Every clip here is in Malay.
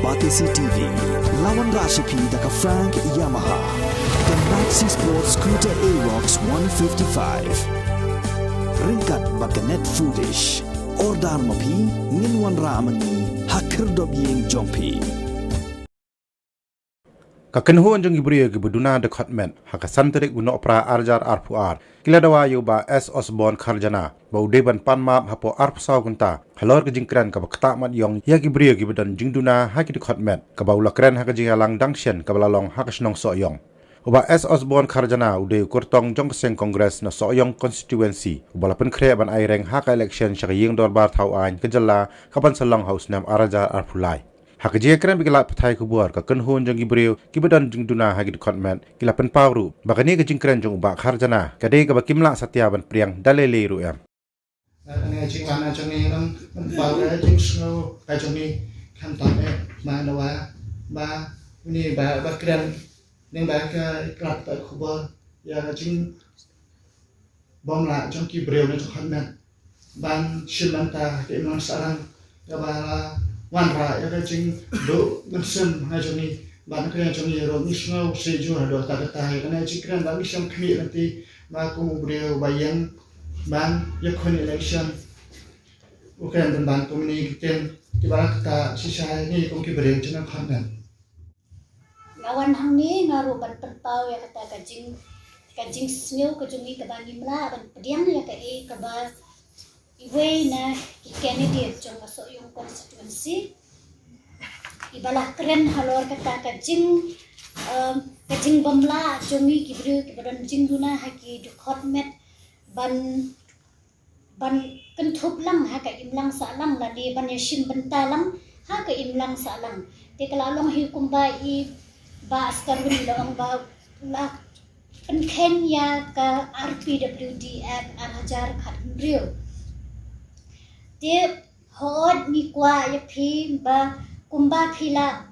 Batisi TV, lawan Rashipi daka Frank Yamaha, dan Maxi Sports Scooter Aerox 155. Ringkat bakanet foodish, ordar mapi, nginwan ramani, hakir dobyeng jompi. Kakenhuan jong ibriyo gibuduna de khotmen hakasan terik guno pra arjar arpuar kila dawa yoba S Osborne Kharjana ba udeban panmap hapo arpsaw kunta halor ke jingkran ka bakta mat yong ya gibriyo gibudan jingduna haki de khotmen ka ba ulakren haka jingalang dangshen ka balalong hakasnong soyong uba S Osborne Kharjana ude kurtong jong seng kongres na soyong constituency ubalapen kre ban aireng haka election shakaying dorbar thawan kejala kapan salong house nam arjar arpulai Hakaji keren bigala patai kubuar ka kenhun jong ibriyo kibadan jong duna hagi department kila pen pawru bakani ka jing keren jong ba Kharjana kadai ka bakimla satyaban priang dalele ru yam ne jing wana jong ni ram pawru jing snow ka jong ni kan tam ma lawa ba ni ba keren ning ba ka klat ta kubuar ya jing bomla jong kibriyo ne department ban shilanta ke non sarang ya ba wan ra ya ka jing do ngasem ha joni ban ka joni ro misno seju ha do ta ta ha kana jikran ban misam khmi nanti ba ko bre bayang ban ya khon election ukan ban ko ni ken ti ba ta sisa ni ko ki bre jena khanan lawan hang ni ngaru ban perpau ya kata kajing sneu ka joni ka ban nimla ban pediang ya ka ba Iwe na candidate jong masuk yung constituency ibalah keren halor kata kajing bamla jongi kibru kibadan jing duna haki dukot met ban kentup lang haka imlang salang ladi ban yashim bentalang haka imlang salang te kalalong hikum ba I ba askar gun long ba la penken ya ka RPWD at Arhajar Khatrio Tip hod ni kwa ya phi ba kumba phila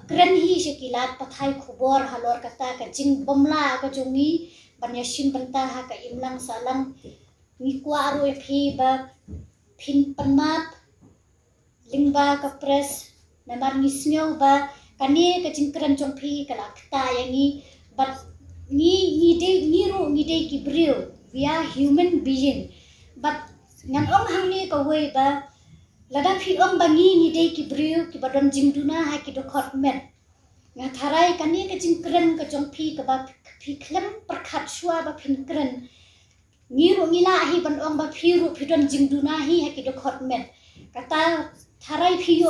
kren hi shikilat pathai khubor halor kata ka jing bomla ka jongi banyashim banta ha ka imlang salang ni kwa ro ya phi ba phin panmap lingba ka press namar nisnyo ba kani ka jing kren jong phi kala kta yangi but ni de kibriyo we are human being but ngan ong hang ni ka wei ba lada phi ong bangi ni dei ki briu ki badon jingduna ha ki do khot men nga tharai kani ka jing kren ka jong phi ka ba phi klem prakhat shwa ba phin kren ni ro ngila hi ban ong ba phi ru phi don jingduna hi ha ki do khot men kata tharai phi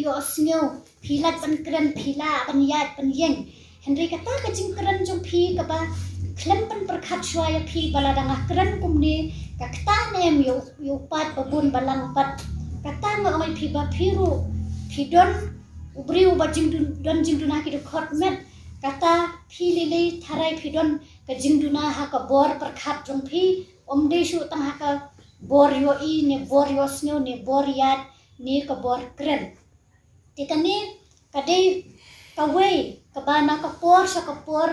yo snyo phi lat ban kren phi la ban yat ban yeng henry kata ka jing kren jong phi ka ba klem pan prakhat shwa ya phi balada nga kren kumni kakta nem yo pat babun balang pat kata nga ngai phi ba phiru phidon ubriu ba jingdun jingduna ki khot met kata phi lele tharai phidon ka jingduna ha ka bor prakhat jong phi omde shu tang ha ka bor yo ne bor yo snyo ne bor yat ne ka bor kren tikane kade kawei ka bana ka por sa ka por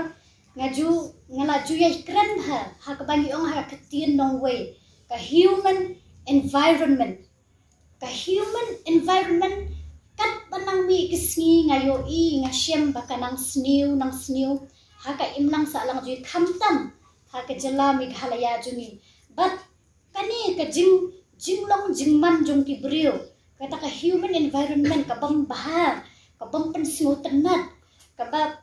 ngaju ya kren ha ka bangi ong ha katien nong way ka human environment kat banang mi kisngi ngayo nga shem baka nang sniu ha ka imlang sa lang ju khamtam ha ka jala mi ghalaya juni but kani ka jinglong jingman jong ki brio kata ka human environment ka bam bahar ka bam pensngo tenat ka ba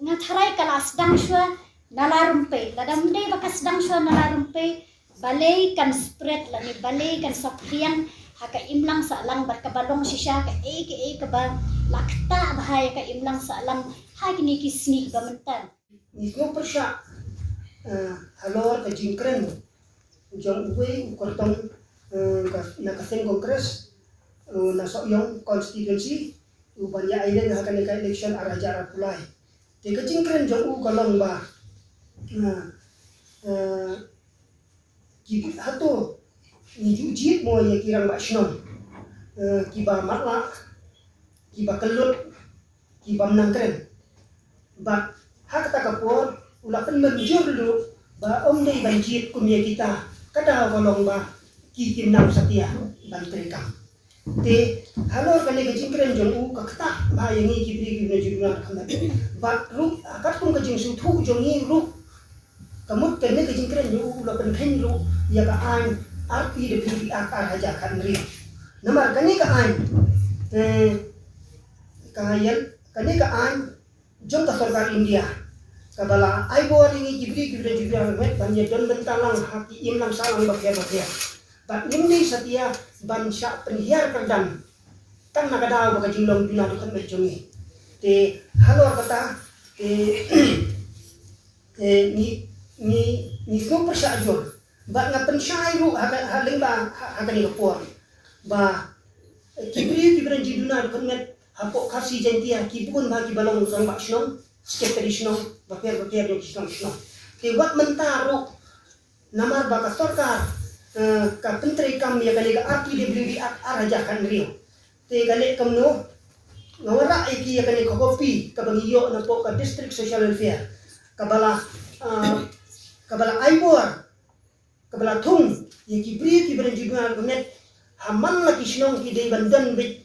nga tharai kala sedang shwa nalarumpe ladam dei baka sedang shwa nalarumpe balai kan spread la ni balai kan sapriang haka imlang sa lang bat kabalong sisya ka ka ba lakta bahaya ka imlang sa lang ha kini kisni ba mentan ni ko persya halor ka jingkren jong uwe kortong na kaseng kongres na soyong constituency ubanya aiden haka ni ka election araja arapulai te ka jingkren jong u kalong ba kibut hato ni jujit mo ya kirang ba shnon kiba matla kiba kelut kiba menangkren ba hak ta kapor ula pen menjur dulu ba om dei banjit kumya kita kada golong ba kikim nam satya ban terika Te halor kane ka jingkren jong u ka kta ba yangi kibri kibna jibna khana ba ru akat pun ka jing su thu jong ni ru kamut te ne ka jingkren jong u la pen khen ru ya ka an arpi de pi akar haja khan ri namar kane ka an kayan kane ka an jong ka sarkar India kabala ai bo ringi kibri kibna jibna met ban ye don bentalang haki im lam salang ba kya Bat ini setia ban syak penhiar kerdam tang nakadaw baga jinglong duna dukan mejongi te halor kata ni sno persya ajur bat nga pensyai ru haling ba hakani kapor ba kibri kibran jiduna dukan met hapok kasi jantia kibun ba kibalong sang bak shnong skepteri shnong baper yung shnong te wat mentaro namar baka sorkar ka pentri kam ya kali ka arti de bli araja kan rio te kali kam no ngawara iki ya kali ka kopi ka bangiyo na po ka district social welfare kabala aibor kabala thung ya ki bren jibna gonet haman la kisnong ki de bandan bit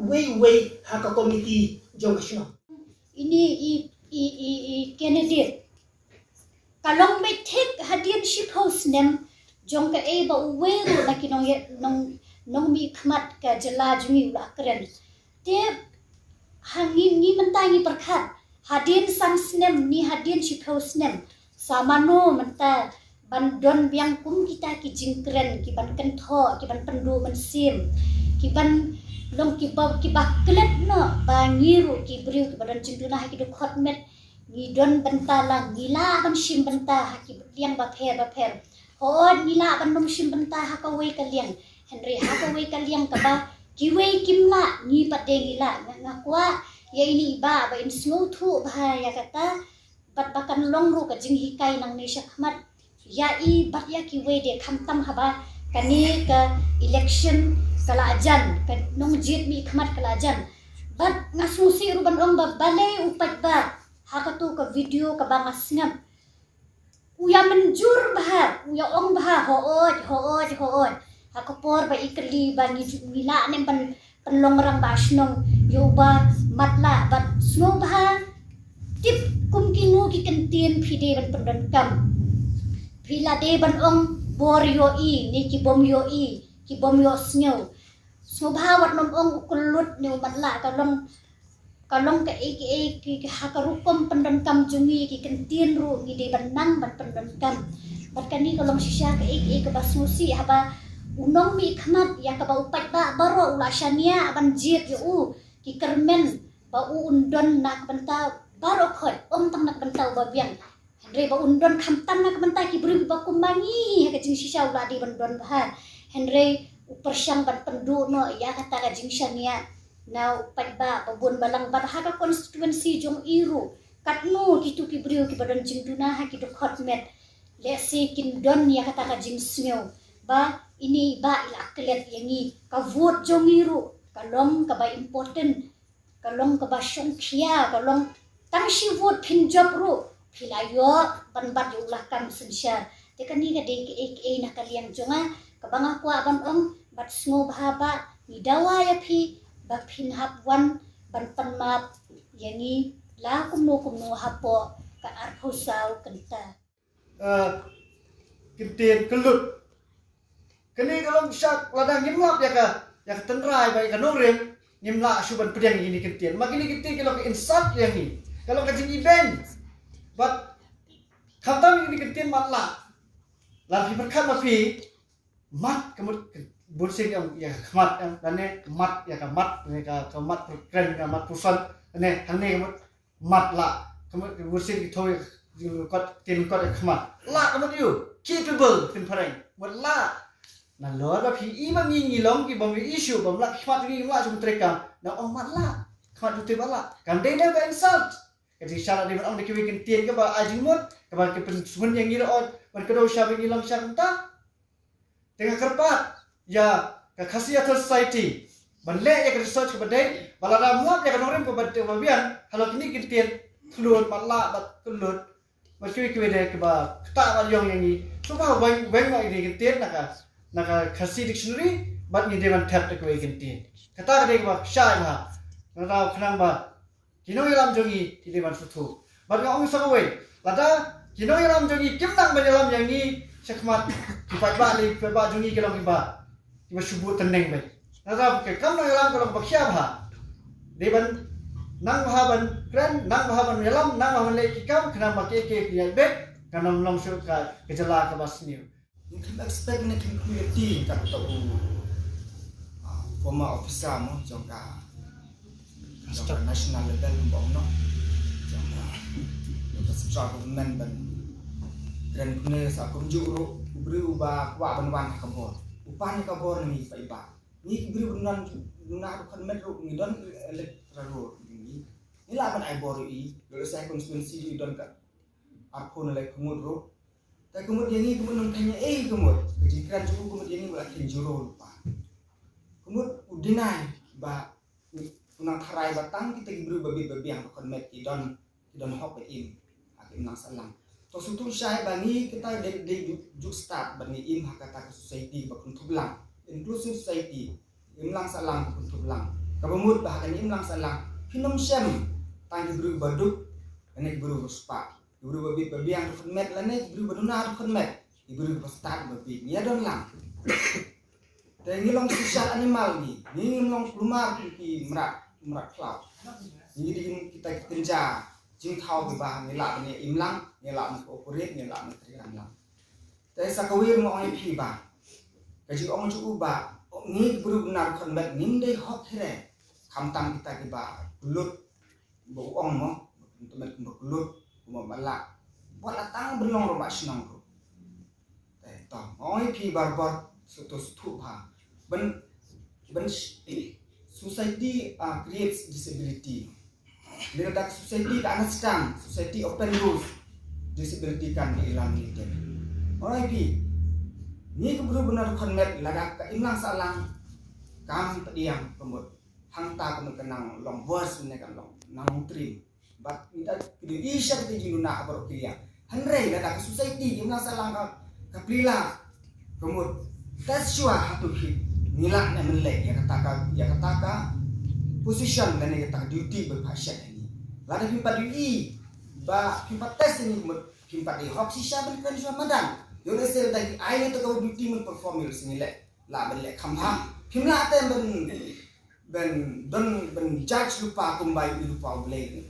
way ha ka committee jong kisnong ini i candidate kalong may take hadian ship house nem jong ka ba uweru na kinong nong mi khmat ka jala jungi ula kren te hangin ni mentai ni perkhat hadin sam snem ni hadin shipho snem samano menta ban don biang kum kita ki jingkren ki ban kentho ki ban pendu ban sim ki ban long ki ba klet no bangiru ki briu ki badan jingtuna ki do khotmet ni don bentala gila ban sim benta ki liang ba pher Hood nila bandong simbenta hakaway kaliang Henry hakaway kaliang kaba kiway kimla ni pate gila ngakwa ya ini iba ba in smooth bahaya kata bat bakan longru ka jing hikay nang nisya khmat ya i bat ya kiway de khamtam haba kani ka election kala ajan ka nong jit mi khmat kala ajan bat ngasusi ruban ong ba balay upat ba hakatu ka video ka ba ngasngam uya menjur bahar uya ong bahar hood hakapor ba ikli ba nila nem penlongrang ba asnong yoba matla bat snow bahar tip kum kinu ki kentin phide ban pendankam phila de ban ong bor yo i ni ki bom yo snyo snow bahar wat nom ong ukulut ni matla kalong ka ki hakarukom pendankam jungi ki kentin ru gi de banang ban pendankam bat kani kalong sisya ka ka basmusi haba unong mi khmat ya ka ba upat ba baro ula shania ban jit yo ki kermen ba undon nak benta baro khot tang nak benta ba biang henry ba undon khamtam nak benta ki bru ba kumangi ha ka jing sisya ula di bandon ba henry upersyang ban pendu no ya kata ka jing shania now pagba babon balang bathaga constituency jong iru katno kitu ki brio ki badan jingduna ha ki khotmet lesi kin don ya kata ka jing snyo ba ini ba ila aklet yangi ka vote jong iru kalong ka ba important kalong ka ba songkhia kalong tang shi vote phin job ru philayo banbat yulah kam sensya te kani ka de ki na kaliang jonga ka banga kwa ban ong bat sngo bahaba ni dawa ya phi bapin hap wan ban panmap yangi la kumno hapo ka arphusau kenta kintin kelut kini kalau syak ladang nyimlap ya ka tenrai bai ka nurem nyimla suban pedang ini kintin makini kintin kalau ke insat yang ni kalau ke jing event but khatam ini kintin matla lafi berkat lafi mat kemud bursing yang ya khmat yang dane mat ya ka mat kren ka mat pusan ne hane mat la kemud bursing thoi kot tin kot khmat la kemud yu capable tin pareng buat la na lor ba phi i ma ngi long ki bom issue bom la khmat ngi la jum treka na ong mat la khmat tu te bala kan de ne ba insult jadi syarat di ong de ki weekend tin ka ba ajimut ka ba ke pensun yang ngi ro ban kedo sya ngi long sya ta tengah kerpat ya ka khasiatul society banle ya research ke badai balada muap ya kanorem ke badai babian halo kini kintin kelut matla bat kelut macui ke de ke ba ta ba yong yang ni so ba bang bang ma ini kintin naka khasi dictionary bat ni dewan tap te kwe kintin kata de ba sha ba ra khang ba kino yalam jongi ti dewan sutu bat ong sa we lada kino yalam jongi kim nang ba yalam yang ni sekmat ki ba le ba jongi kelam ki ba subuh teneng ba nada ke kam nang yalam kalau ba kya ba dewan nang bahaban kran nang bahaban yalam nang bahaban le ki kam khana ma ke ki be kanam long su ka kejala ka basniu you can expect na community ka to former officer mo jongka national level bong no jongka the central government ban ren kune sa kum juru ubru ba kwa ban kabor upan kabor ni fa iba ni ubru nan na kan metro ni don electoral ni la ban ai bor i do sa constituency don ka apun le kumudro ta kemudian ini kemudian tanya kemud kejikan cukup kemudian ini berarti juru lupa kemudian udinai ba unang harai batang kita gibru babi yang konmet idon hop in akim nang salang to sutu syai bangi kita de juk start bangi im hakata society bakun tublang inclusive society imlang salang bakun tublang kabamut bahakan imlang salang hinom syam tang gibru baduk ene gibru spa gibru babi yang konmet lane gibru baduna konmet gibru start babi ni adon lang dan ini long sosial animal ni long lumar ki merak cloud ini kita kerja jing thau ke bah ni la ni imlang ni la ni operate ni la ni trian langแต่สักวีมองไอ้พี่บ่าก็จิองจูบ่านี่บรูนาคนแบบนิมได้ฮอตแท้คำตังkita keบ่าลุดบ่องmo untuk met lulut mo bala wala tang berlong ro basnang ro to oi pi barbar sutu bha ben society creates disability ledak society ka understand society open rules disability kan hilang ni ten oi pi ni keburu benar konmet ladak ka imlang salang kam pediang pemut hangta kemen kenang long verse ne kan long nang trim bat kita di isya kita jinuna abro kiya hanre ladak society imlang salang ka plila kemut taswa hatu hit nilak na menlek ya kata position dan ya kata duty berpasya ini lada pimpat duty ba pimpat tes ini pimpat di hok sisa kan sudah madan yo rese tadi air itu kau duty men perform sini lek la belek khamha pimla tem ben judge lupa kumbai lupa boleh